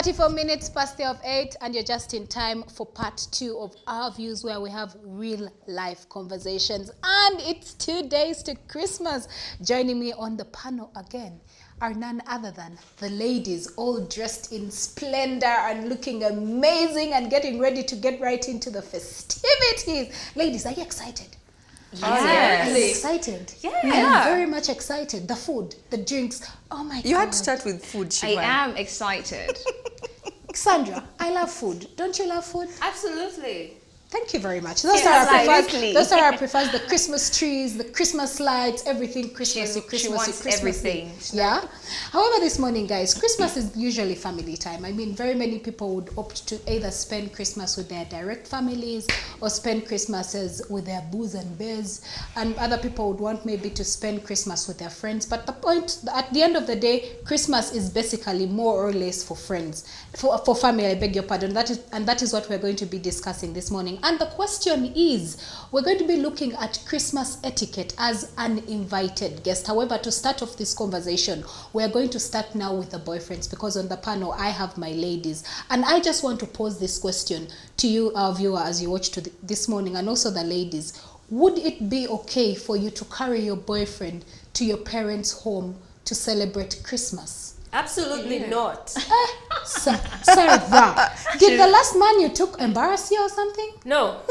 34 minutes past the hour of 8, and you're just in time for part 2 of our views, where we have real life conversations. And it's 2 days to Christmas. Joining me on the panel again are none other than the ladies, all dressed in splendor and looking amazing and getting ready to get right into the festivities. Ladies, are you excited? Yes. Are you excited? Yeah. I'm very much excited. The food, the drinks. Oh my God. You had to start with food, Shivan. I am excited. Sandra, I love food. Don't you love food? Absolutely. Thank you very much. Those Yes, are our prefers. absolutely. Those are our prefers. The Christmas trees, the Christmas lights, everything Christmassy, She Christmassy, wants Christmassy. everything. Yeah. However, this morning, guys, Christmas is usually family time. I mean, very many people would opt to either spend Christmas with their direct families or spend Christmases with their booze and bears, and other people would want maybe to spend Christmas with their friends. But the point, at the end of the day, Christmas is basically more or less for friends, for family. I beg your pardon. That is what we're going to be discussing this morning. And the question is, we're going to be looking at Christmas etiquette as an invited guest. However, to start off this conversation, we're going to start now with the boyfriends, because on the panel I have my ladies, and I just want to pose this question to you, our viewer, as you watch this morning, and also the ladies. Would it be okay for you to carry your boyfriend to your parents' home to celebrate Christmas? Absolutely not. Sarah, did the last man you took embarrass you or something? No,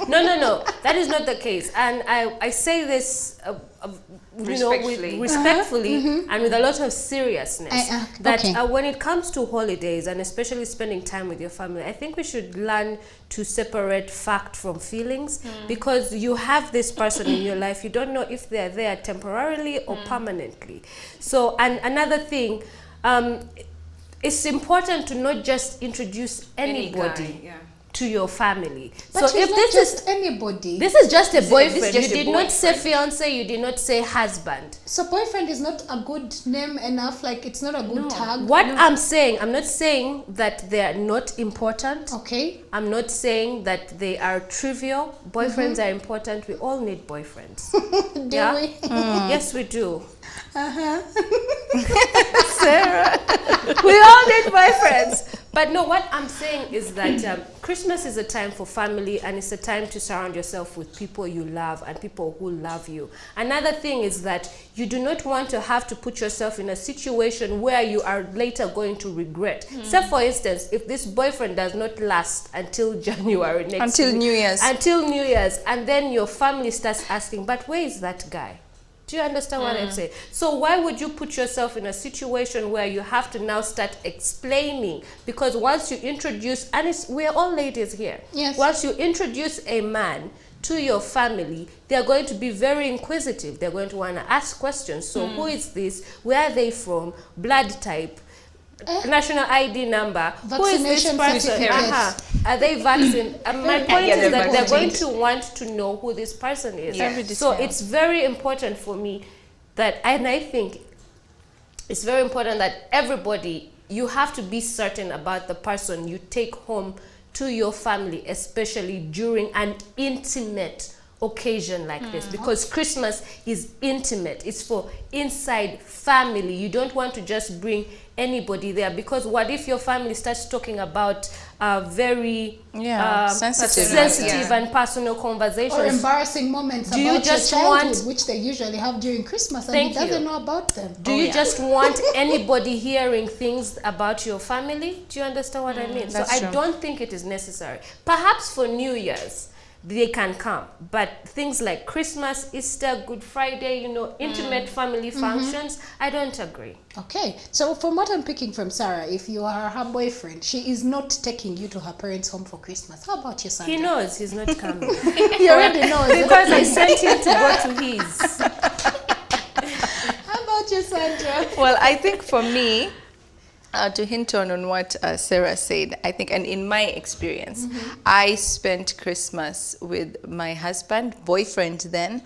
no. That is not the case. And I say this, respectfully and with a lot of seriousness. That okay. When it comes to holidays, and especially spending time with your family, I think we should learn to separate fact from feelings, because you have this person in your life, you don't know if they're there temporarily or permanently. So, and another thing, it's important to not just introduce anybody to your family. But so if this is anybody, this is just a boyfriend. This is just You a did not say boyfriend. fiance, you did not say husband. so boyfriend is not a good name enough. Like, it's not a good tag. What I'm saying, I'm not saying that they are not important. Okay. I'm not saying that they are trivial. Boyfriends are important. We all need boyfriends. Do we? Yes, we do. Sarah. We all need boyfriends. But no, what I'm saying is that Christmas is a time for family, and it's a time to surround yourself with people you love and people who love you. Another thing is that you do not want to have to put yourself in a situation where you are later going to regret. Say, for instance, if this boyfriend does not last until January next Until week, New Year's. Until New Year's, and then your family starts asking, but where is that guy? Do you understand what I'm saying? So why would you put yourself in a situation where you have to now start explaining? Because once you introduce, and we're all ladies here. Yes. Once you introduce a man to your family, they're going to be very inquisitive. They're going to want to ask questions. So who is this? Where are they from? Blood type? National ID number. Who is this Vaccination person? certificate. Are they vaccinated? My point Yeah, is they're that they're going vaccinated. to want to know who this person is. Yeah. Every So detail. it's very important for me that, and I think it's very important that everybody, you have to be certain about the person you take home to your family, especially during an intimate occasion like this, because Christmas is intimate. It's for inside family. You don't want to just bring anybody there, because what if your family starts talking about very sensitive and personal conversations, Or embarrassing moments Do about you just your childhood, want- which they usually have during Christmas, and Thank he doesn't you. know about them. Do you just want anybody hearing things about your family? Do you understand what I mean? So That's I true. don't think it is necessary. Perhaps for New Year's, they can come. But things like Christmas, Easter, Good Friday, intimate family functions, I don't agree. Okay, so from what I'm picking from Sarah, if you are her boyfriend, she is not taking you to her parents' home for Christmas. How about you, Sandra? He knows he's not coming. He already knows. Because I sent him to go to his. How about you, Sandra? Well, I think for me, to hint on what Sarah said, I think, and in my experience, I spent Christmas with my husband, boyfriend then,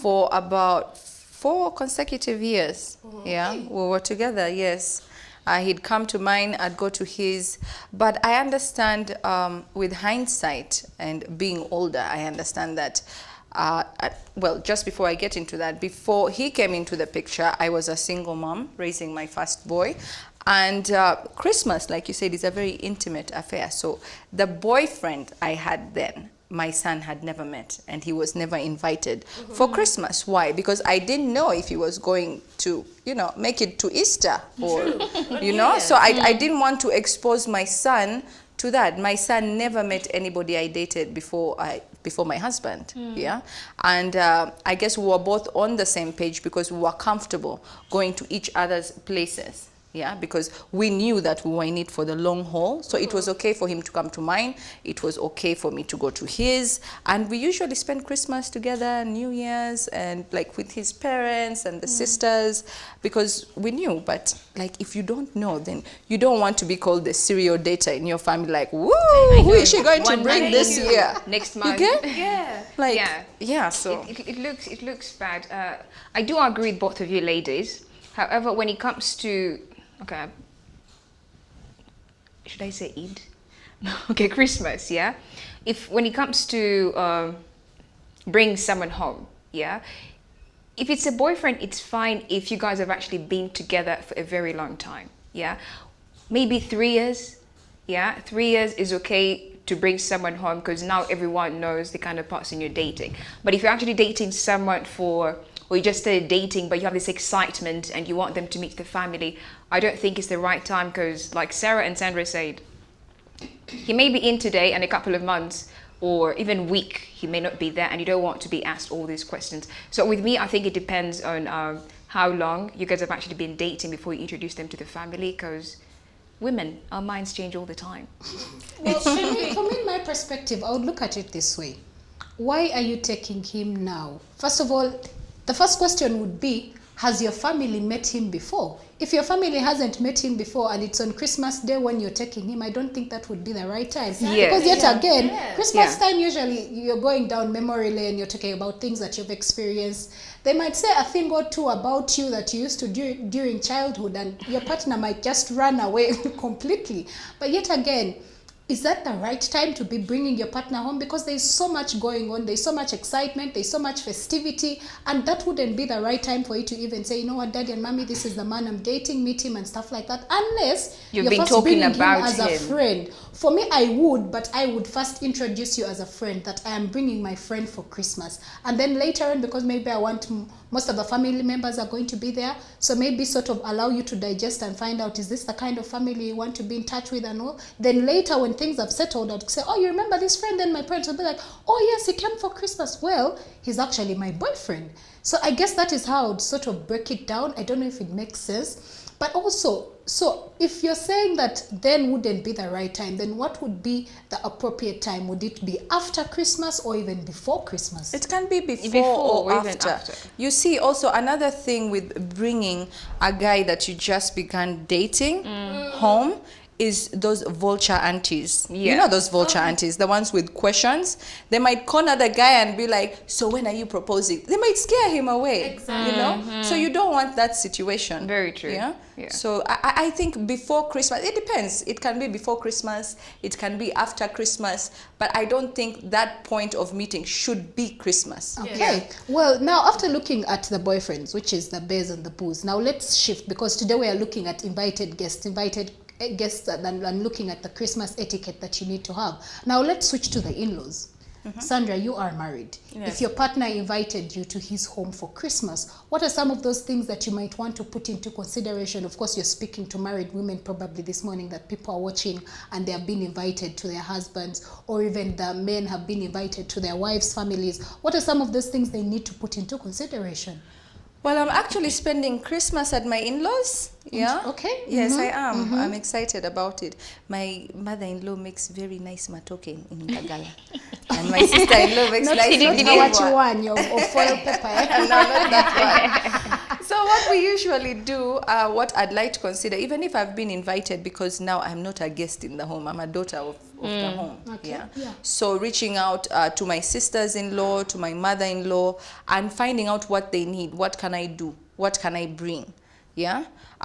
for about 4 consecutive years. Yeah, we were together, yes. He'd come to mine, I'd go to his. But I understand with hindsight and being older, I understand that well, just before I get into that, before he came into the picture, I was a single mom raising my first boy. And Christmas, like you said, is a very intimate affair. So the boyfriend I had then, my son had never met, and he was never invited for Christmas. Why? Because I didn't know if he was going to, you know, make it to Easter or, you know. So I didn't want to expose my son to that. My son never met anybody I dated before my husband. Yeah. And I guess we were both on the same page because we were comfortable going to each other's places. Yeah, because we knew that we were in it for the long haul. So it was okay for him to come to mine. It was okay for me to go to his. And we usually spend Christmas together, New Year's, and like with his parents and the sisters, because we knew. But like, if you don't know, then you don't want to be called the serial dater in your family. Like, woo, who is she going to bring this year? Next month. You get? Yeah. Like, yeah, so. It looks bad. I do agree with both of you ladies. However, when it comes to, okay, should I say Eid? Okay, Christmas, yeah? When it comes to bring someone home, yeah? If it's a boyfriend, it's fine if you guys have actually been together for a very long time, yeah? Maybe 3 years, yeah? 3 years is okay to bring someone home because now everyone knows the kind of person you're dating. But if you're actually dating someone or you just started dating, but you have this excitement and you want them to meet the family, I don't think it's the right time because, like Sarah and Sandra said, he may be in today and a couple of months or even week, he may not be there, and you don't want to be asked all these questions. So with me, I think it depends on how long you guys have actually been dating before you introduce them to the family, because women, our minds change all the time. Well, from me, in my perspective, I would look at it this way. Why are you taking him now? First of all, the first question would be, has your family met him before? If your family hasn't met him before and it's on Christmas Day when you're taking him, I don't think that would be the right time. Yes. Because yet again, Christmas time, usually you're going down memory lane, you're talking about things that you've experienced. They might say a thing or two about you that you used to do during childhood, and your partner might just run away completely. But yet again, is that the right time to be bringing your partner home? Because there's so much going on, there's so much excitement, there's so much festivity, and that wouldn't be the right time for you to even say, you know what, daddy and mommy, this is the man I'm dating, meet him and stuff like that, unless You've you're been first talking bringing about him as a him. friend. For me, I would, but I would first introduce you as a friend, that I am bringing my friend for Christmas. And then later on, because maybe I want most of the family members are going to be there, so maybe sort of allow you to digest and find out, is this the kind of family you want to be in touch with and all? Then later, when things have settled, I'd say, oh, you remember this friend? Then my parents will be like, oh yes, he came for Christmas. Well, he's actually my boyfriend. So I guess that is how I'd sort of break it down. I don't know if it makes sense. But also, so if you're saying that then wouldn't be the right time, then what would be the appropriate time? Would it be after Christmas or even before Christmas? It can be before or even after. after. You see, also another thing with bringing a guy that you just began dating home is those vulture aunties. Yeah. You know those vulture aunties, the ones with questions. They might corner the guy and be like, so when are you proposing? They might scare him away. Exactly. You know? So you don't want that situation. Very true. Yeah? Yeah. So I think before Christmas, it depends. It can be before Christmas, it can be after Christmas, but I don't think that point of meeting should be Christmas. Okay. Well, now after looking at the boyfriends, which is the bears and the boos, now let's shift, because today we are looking at invited guests and looking at the Christmas etiquette that you need to have. Now let's switch to the in-laws. Sandra, you are married. Yes. If your partner invited you to his home for Christmas, what are some of those things that you might want to put into consideration? Of course, you're speaking to married women probably this morning, that people are watching and they have been invited to their husbands, or even the men have been invited to their wives' families. What are some of those things they need to put into consideration? Well, I'm actually spending Christmas at my in-laws. Yeah. Okay. Yes, I am. I'm excited about it. My mother-in-law makes very nice matoke in Tagala. And my sister-in-law makes nice Not your foil pepper. No, not that one. So what we usually do, what I'd like to consider, even if I've been invited, because now I'm not a guest in the home, I'm a daughter of the home. Okay. Yeah. Yeah. So reaching out to my sisters-in-law, to my mother-in-law, and finding out what they need. What can I do? What can I bring? Yeah.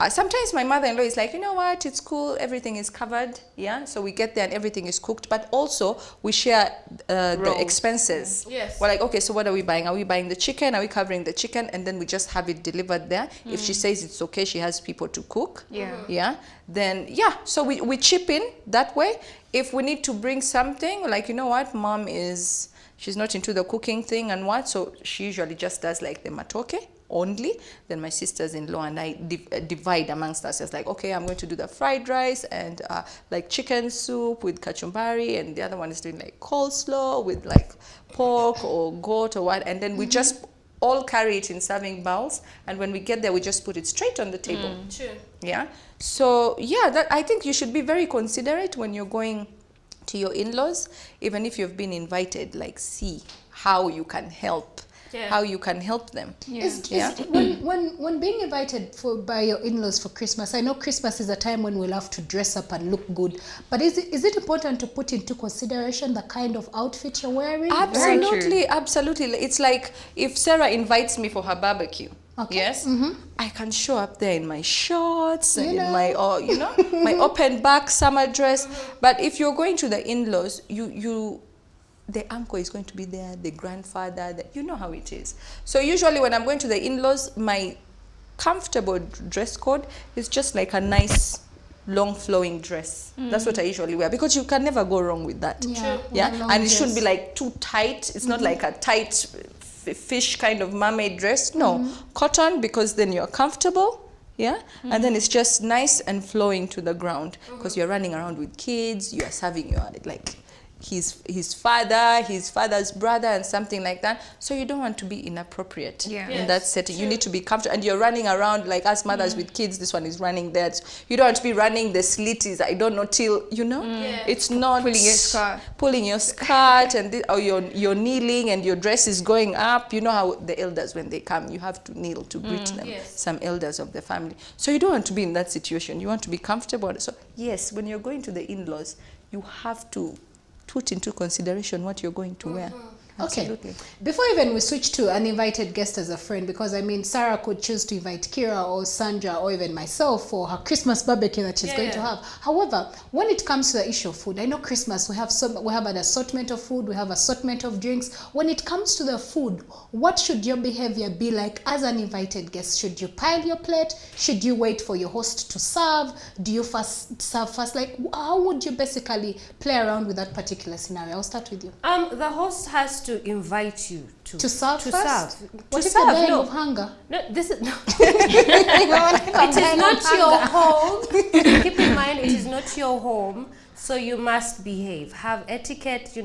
Sometimes my mother-in-law is like, you know what, it's cool, everything is covered. Yeah. So we get there and everything is cooked, but also we share the Roles. expenses. Yes. We're like, okay, so what are we buying? Are we buying the chicken? Are we covering the chicken? And then we just have it delivered there. If she says it's okay, she has people to cook. Yeah. Yeah. Then, yeah, so we chip in that way. If we need to bring something, like, you know what, mom she's not into the cooking thing and what, so she usually just does like the matoke only. Then my sisters-in-law and I divide amongst us. It's like, okay, I'm going to do the fried rice and like chicken soup with kachumbari, and the other one is doing like coleslaw with like pork or goat or what, and then we just all carry it in serving bowls, and when we get there we just put it straight on the table. True. Yeah. So yeah, that I think you should be very considerate when you're going to your in-laws, even if you've been invited, like see how you can help. Yeah. How you can help them. When being invited by your in-laws for Christmas, I know Christmas is a time when we'll have to dress up and look good, but is it important to put into consideration the kind of outfit you're wearing? Absolutely, absolutely. It's like if Sarah invites me for her barbecue. Okay. Yes, I can show up there in my shorts and in my, my open back summer dress. But if you're going to the in-laws, the uncle is going to be there, the grandfather, you know how it is. So usually when I'm going to the in-laws, my comfortable dress code is just like a nice long flowing dress. That's what I usually wear, because you can never go wrong with that. Yeah. And it shouldn't be like too tight. It's not like a tight fish kind of mermaid dress. No, cotton, because then you're comfortable. Yeah, and then it's just nice and flowing to the ground, because you're running around with kids, you are serving your like his father's brother and something like that. So you don't want to be inappropriate in that setting. You need to be comfortable, and you're running around like us mothers with kids. This one is running there. You don't want to be running the slitties. I don't know till it's not pulling your skirt and or you're kneeling and your dress is going up. You know how the elders, when they come, you have to kneel to greet them. Some elders of the family. So you don't want to be in that situation. You want to be comfortable. So yes, when you're going to the in-laws, you have to put into consideration what you're going to wear. Absolutely. Okay. Before even we switch to an invited guest as a friend, because I mean, Sarah could choose to invite Kira or Sandra or even myself for her Christmas barbecue that she's going to have. However, when it comes to the issue of food, I know Christmas we have an assortment of food, we have assortment of drinks. When it comes to the food, what should your behavior be like as an invited guest? Should you pile your plate? Should you wait for your host to serve? Do you serve first? Like, how would you basically play around with that particular scenario? I'll start with you. The host has to invite you to serve first. What if you're dying of hunger? No, this is it is not your home. Keep in mind, it is not your home, so you must behave. Have etiquette,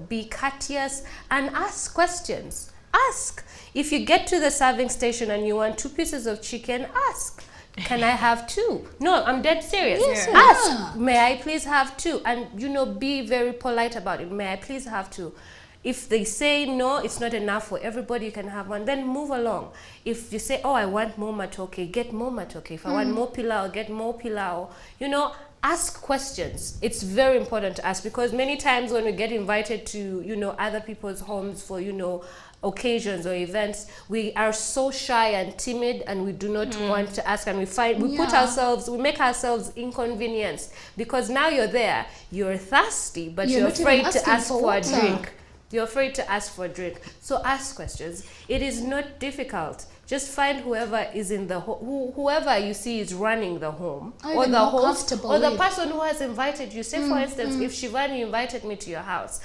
be courteous and ask questions. Ask. If you get to the serving station and you want 2 pieces of chicken, ask. Can I have 2? No, I'm dead serious. Yes, ask. May I please have 2? And be very polite about it. May I please have 2? If they say no, it's not enough for everybody, you can have 1, then move along. If you say, oh, I want more matoke, get more matoke. If I want more pilau, get more pilau. Ask questions. It's very important to ask, because many times when we get invited to, other people's homes for, occasions or events, we are so shy and timid, and we do not want to ask, and we make ourselves inconvenienced, because now you're there, you're thirsty, but you're afraid to ask for a drink. You're afraid to ask for a drink. So ask questions. It is not difficult. Just find whoever is in the whoever you see is running the home, or the host, or the person who has invited you. Say, for instance, if Shivani invited me to your house,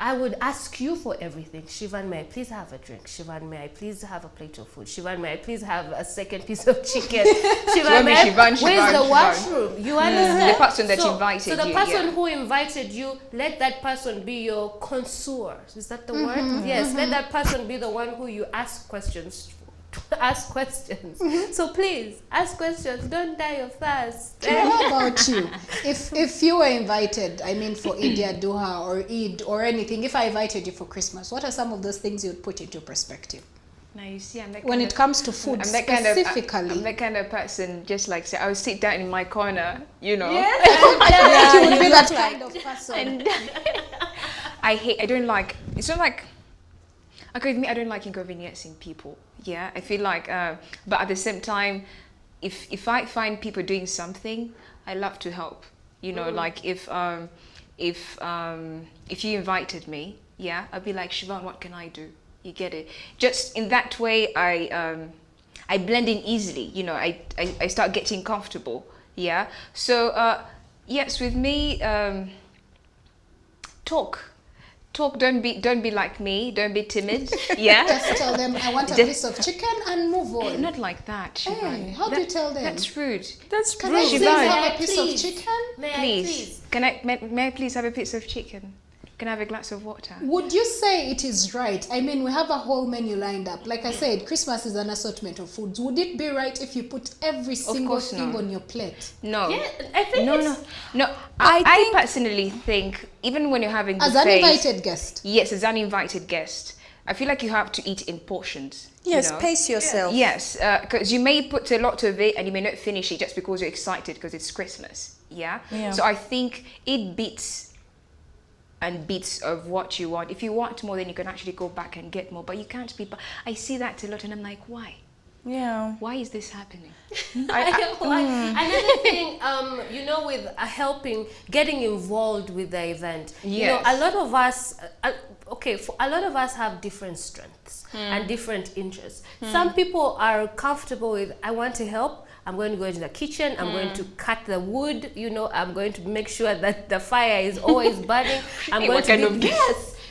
I would ask you for everything. Shivan, may I please have a drink? Shivan, may I please have a plate of food? Shivan, may I please have a second piece of chicken? Shivan, where's the washroom? You understand? The person that invited you. So the person who invited you, let that person be your connoisseur. Is that the word? Yes, let that person be the one who you ask questions. Ask questions. So please ask questions. Don't die of thirst. How about you? If you were invited, I mean, for Eid Duha or Eid or anything, if I invited you for Christmas, what are some of those things you'd put into perspective? Now you see, when it comes to food specifically, I'm that kind of person. Just like say, I would sit down in my corner, Yes, I think you would be that kind of person. And I don't like. It's not like. Okay, with me, I don't like inconveniencing people. Yeah, I feel like, but at the same time, if I find people doing something, I love to help. You know, like if you invited me, yeah, I'd be like, Siobhan, what can I do? You get it? Just in that way, I blend in easily. You know, I start getting comfortable. Yeah. So yes, with me, talk. Don't be like me. Don't be timid. Yeah. Just tell them I want a piece of chicken and move on. Not like that, Siobhan. Hey, how do you tell them? That's rude. That's Can I please Siobhan. have a piece of Please. chicken? May I Please, may I please have a piece of chicken? Can I have a glass of water? Would you say it is right? I mean, we have a whole menu lined up. Like I said, Christmas is an assortment of foods. Would it be right if you put every single course thing not. on your plate? No. Yeah, I think No. I personally think even when you're having As an buffets, invited guest. yes, as an invited guest, I feel like you have to eat in portions. Yes, you know? pace yourself. Yes, because you may put a lot of it and you may not finish it just because you're excited because it's Christmas. Yeah? So I think it beats and bits of what you want. If you want more, then you can actually go back and get more. But you can't be. I see that a lot, and I'm like, why? Yeah. Why is this happening? Another thing, you know, with helping, getting involved with the event. You know, Yes. a lot of us, a lot of us have different strengths and different interests. Some people are comfortable with, I want to help. I'm going to go into the kitchen. I'm going to cut the wood. You know, I'm going to make sure that the fire is always burning. I'm going to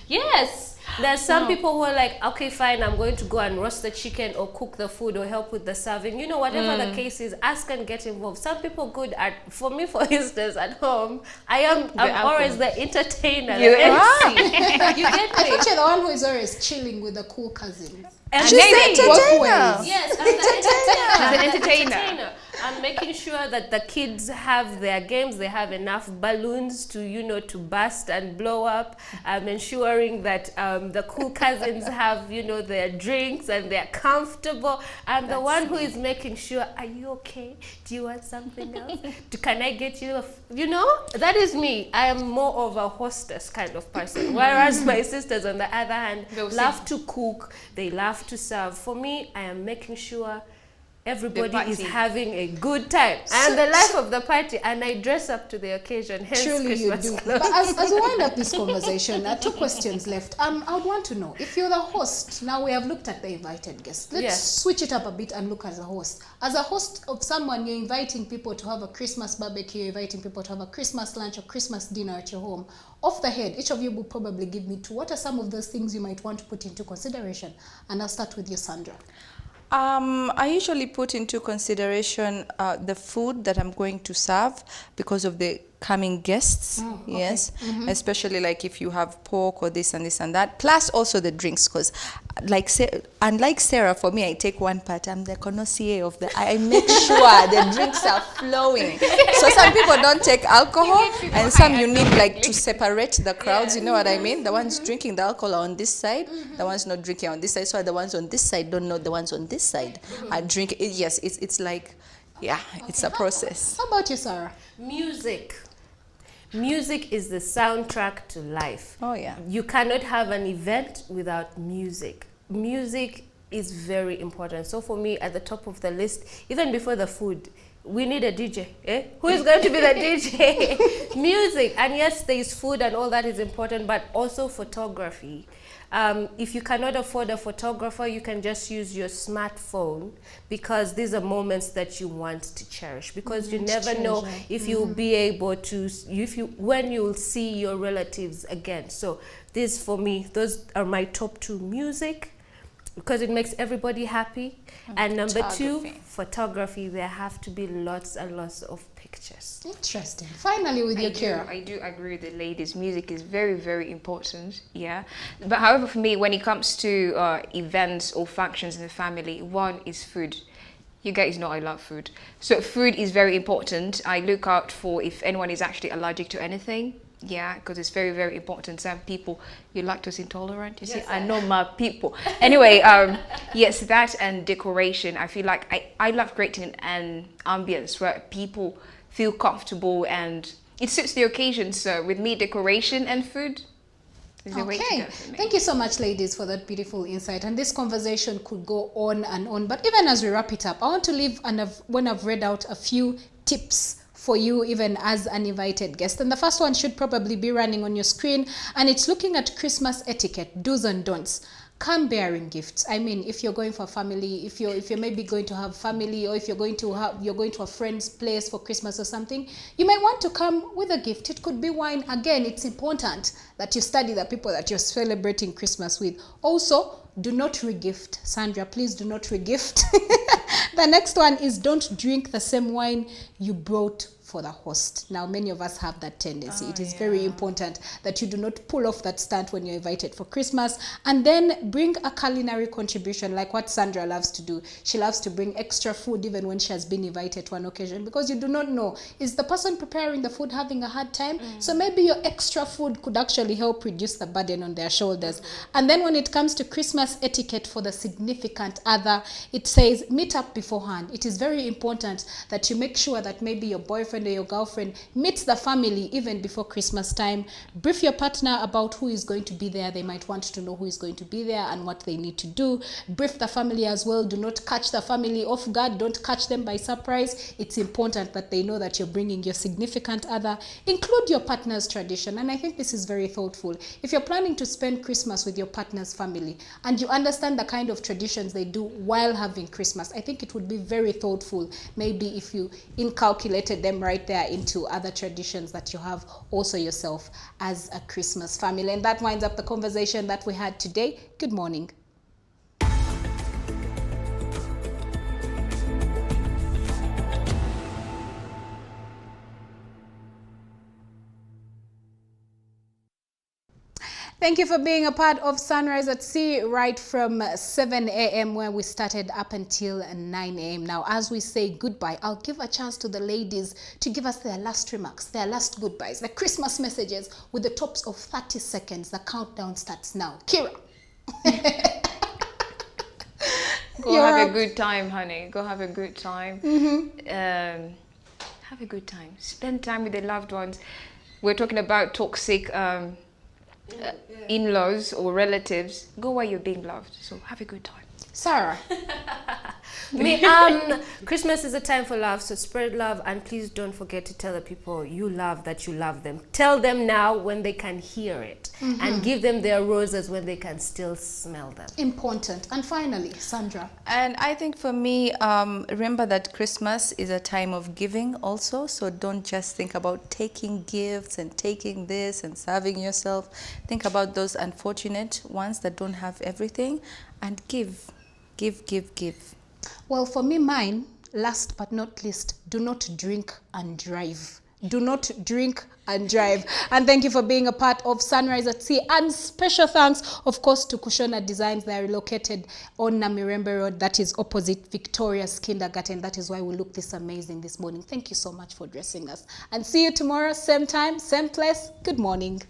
yes. There's some people who are like, okay, fine, I'm going to go and roast the chicken or cook the food or help with the serving. You know, whatever the case is, ask and get involved. Some people good at, for me, for instance, at home, I'm always the entertainer. You the MC. You get I me? thought you're the one who is always chilling with the cool cousins. And She's the entertainer. yes, I'm the She's an entertainer. I'm making sure that the kids have their games, they have enough balloons to, you know, to burst and blow up. I'm ensuring that the cool cousins have, you know, their drinks and they're comfortable. I'm the one who is making sure, are you okay? Do you want something else? Can I get you, you know, that is me. I am more of a hostess kind of person. Whereas my sisters, on the other hand, love to cook, they love to serve. For me, I am making sure everybody is having a good time. I am the life of the party, and I dress up to the occasion. Hence Truly you Christmas do. clothes. But as we wind up this conversation, 2 questions left. I would want to know, if you're the host, now we have looked at the invited guests. Let's switch it up a bit and look as a host. As a host of someone, you're inviting people to have a Christmas barbecue, you're inviting people to have a Christmas lunch or Christmas dinner at your home. Off the head, each of you will probably give me 2. What are some of those things you might want to put into consideration? And I'll start with you, Sandra. I usually put into consideration the food that I'm going to serve because of the coming guests. Yes, especially like if you have pork or this and this and that, plus also the drinks, because unlike Sarah, for me, I take one part. I'm the connoisseur of I make sure the drinks are flowing. So some people don't take alcohol, and some you need like to separate the crowds. You know what I mean? The ones drinking the alcohol are on this side, the ones not drinking on this side. So the ones on this side don't know the ones on this side are drinking. Yes, it's like, yeah, it's a process. How about you, Sarah? Music. Music is the soundtrack to life. Oh, yeah. You cannot have an event without music. Music is very important. So for me, at the top of the list, even before the food, we need a DJ. Who is going to be the DJ? Music. And yes, there is food and all that is important, but also photography. If you cannot afford a photographer, you can just use your smartphone, because these are moments that you want to cherish, because you never know if you'll be able to, when you'll see your relatives again. So this, for me, those are my top 2: music, because it makes everybody happy, and number 2, photography. There have to be lots and lots of pictures. Interesting. Finally, with you, Kira. I do agree with the ladies. Music is very, very important. Yeah. But however, for me, when it comes to events or functions in the family, one is food. You guys know I love food. So food is very important. I look out for if anyone is actually allergic to anything. Yeah, because it's very, very important. Some people, you're lactose intolerant. You see, I know my people. Anyway, yes, that and decoration. I feel like I love creating an ambience where people feel comfortable and it suits the occasion. So with me, decoration and food, It's the way to Okay, go for me. thank you so much, ladies, for that beautiful insight. And this conversation could go on and on. But even as we wrap it up, I want to leave, when I've read out a few tips for you, even as an invited guest. And the first one should probably be running on your screen. And it's looking at Christmas etiquette, do's and don'ts. Come bearing gifts. I mean, if you're going for a family, if you're maybe going to have family, or if you're going to a friend's place for Christmas or something, you might want to come with a gift. It could be wine. Again, it's important that you study the people that you're celebrating Christmas with. Also, do not regift. Sandra, please do not regift. The next one is don't drink the same wine you brought for the host. Now, many of us have that tendency. It is very important that you do not pull off that stunt when you're invited for Christmas. And then bring a culinary contribution, like what Sandra loves to do. She loves to bring extra food even when she has been invited to an occasion, because you do not know, is the person preparing the food having a hard time? So maybe your extra food could actually help reduce the burden on their shoulders. And then when it comes to Christmas etiquette for the significant other, it says meet up beforehand. It is very important that you make sure that maybe your boyfriend or your girlfriend meets the family even before Christmas time. Brief your partner about who is going to be there. They might want to know who is going to be there and what they need to do. Brief the family as well. Do not catch the family off guard. Don't catch them by surprise. It's important that they know that you're bringing your significant other. Include your partner's tradition. And I think this is very thoughtful. If you're planning to spend Christmas with your partner's family and you understand the kind of traditions they do while having Christmas, I think it would be very thoughtful maybe if you inculcated them right there into other traditions that you have also yourself as a Christmas family. And that winds up the conversation that we had today. Good morning. Thank you for being a part of Sunrise at Sea right from 7 a.m. where we started up until 9 a.m. Now, as we say goodbye, I'll give a chance to the ladies to give us their last remarks, their last goodbyes, the Christmas messages with the tops of 30 seconds. The countdown starts now. Kira. Go have a good time, honey. Go have a good time. Have a good time. Spend time with your loved ones. We're talking about toxic in-laws or relatives. Go where you're being loved. So have a good time. Sarah. Christmas is a time for love, so spread love, and please don't forget to tell the people you love that you love them. Tell them now when they can hear it, and give them their roses when they can still smell them. Important. And finally, Sandra. And I think for me, remember that Christmas is a time of giving also. So don't just think about taking gifts and taking this and serving yourself. Think about those unfortunate ones that don't have everything, and give. Well, for me, mine, last but not least, do not drink and drive. Do not drink and drive. And thank you for being a part of Sunrise at Sea. And special thanks, of course, to Kushona Designs. They are located on Namirembe Road. That is opposite Victoria's Kindergarten. That is why we look this amazing this morning. Thank you so much for dressing us. And see you tomorrow, same time, same place. Good morning.